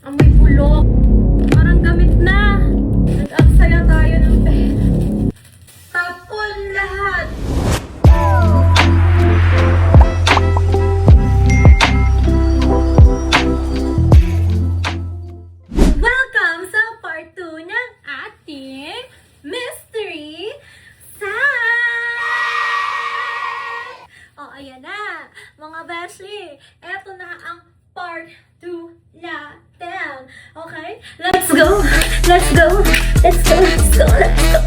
Amoy bulok. Parang gamit na. Nag-aksaya tayo ng pera. Tapon lahat. Welcome sa part 2 ng ating Mystery Side! O, ayan na. Mga beshi, eto na ang part 2 natin. Okay? Let's go! Let's go! Let's go! Let's go! Let's go!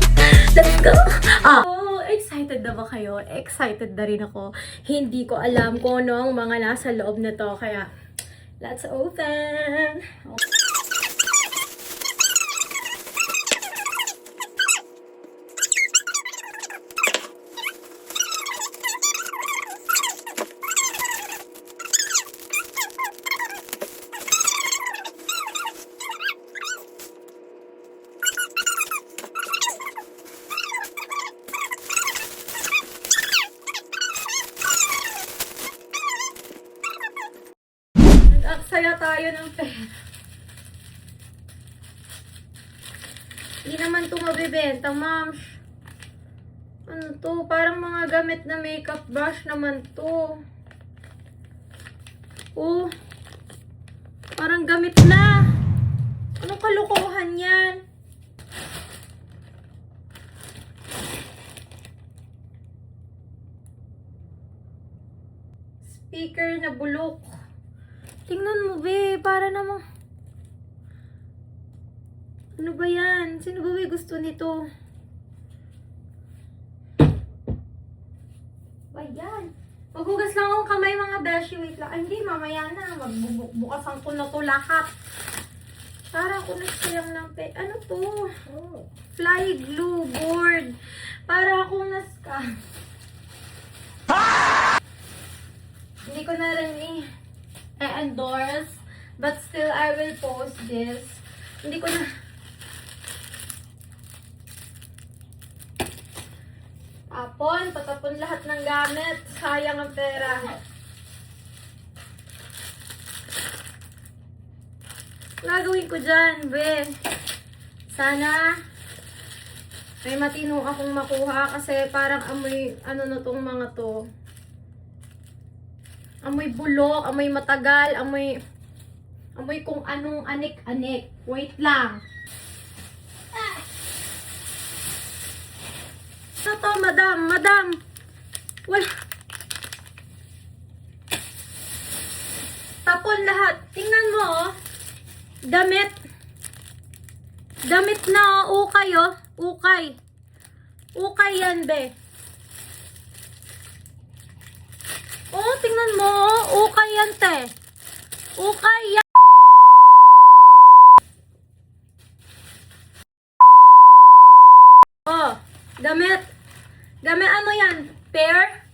Let's go! Oh, excited na ba kayo? Excited na rin ako. Hindi ko alam kung ano ang mga nasa loob na to. Kaya, let's open! Nag-aksaya tayo ng pera. Hindi naman ito mabibenta, ma'am. Ano to? Parang mga gamit na makeup brush naman to. Oh. Parang gamit na. Anong kalokohan yan? Speaker na bulok. Tingnan mo, be. Para namang... Ano ba yan? Sino ba may gusto nito? Ba yan? Maghugas lang akong kamay, mga beshi. Wait lang. Ay, hindi. Mamaya na. Magbubukasan ko na to lahat. Para ako nagsayang ng pe... Ano to? Oh. Fly glue board. Para akong naska. Hindi ko na rin endorse, but still I will post this. Hindi ko na patapon lahat ng gamit. Sayang ang pera. Gagawin ko dyan, be. Sana may matino akong makuha kasi parang amoy, ano na tong mga to. Amoy bulok, amoy matagal, amoy kung anong anik-anik. Wait lang. Ano to, madam? Madam! Wala. Tapon lahat. Tingnan mo, oh. Damit. Damit na, oh. Ukay, oh. Ukay. Ukay yan, be. Oh, tingnan mo. Ukay yan, te. Ukay yan. Oh, damit. Damit ano yan? Pair?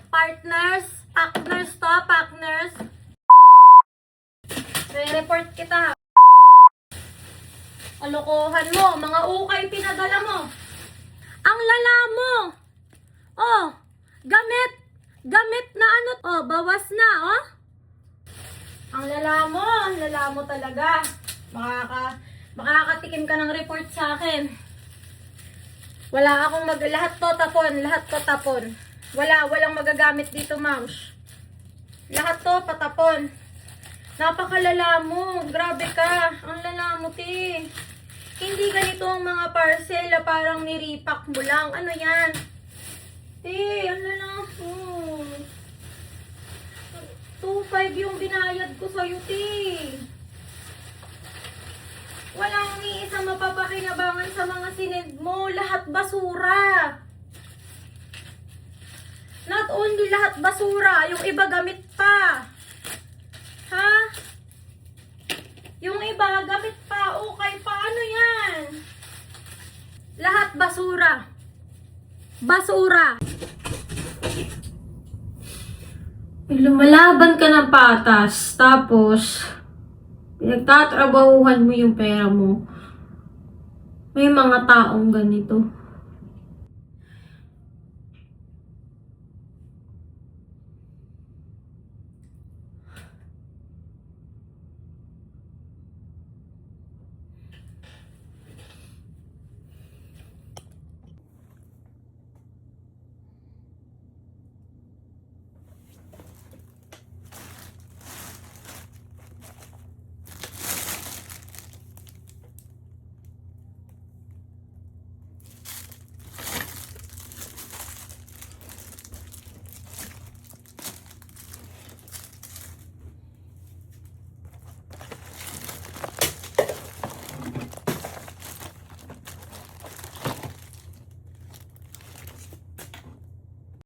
Partners? Partners to? Partners? Re-report kita. Alokohan mo. Mga ukay pinadala mo. Ang lala mo. Oh, gamit. Gamit na ano, oh, bawas na, oh. Ang lala mo talaga. Makakatikim ka ng report sa akin. Wala akong lahat to tapon. Walang magagamit dito, ma'am. Lahat to patapon. Napakalala mo, grabe ka. Ang lala mo, te. Hindi ganito ang mga parcel, parang niripak mo lang. Ano yan? Ang lala mo. 2.5 yung binayad ko sa'yo, te. Walang ni isang mapapakinabangan sa mga sinend mo. Lahat basura. Not only lahat basura, yung iba gamit pa. Ha? Yung iba gamit pa. Okay, paano yan? Lahat basura. Basura. Lumalaban ka ng patas, tapos pinagtatrabahuhan mo yung pera mo. May mga taong ganito.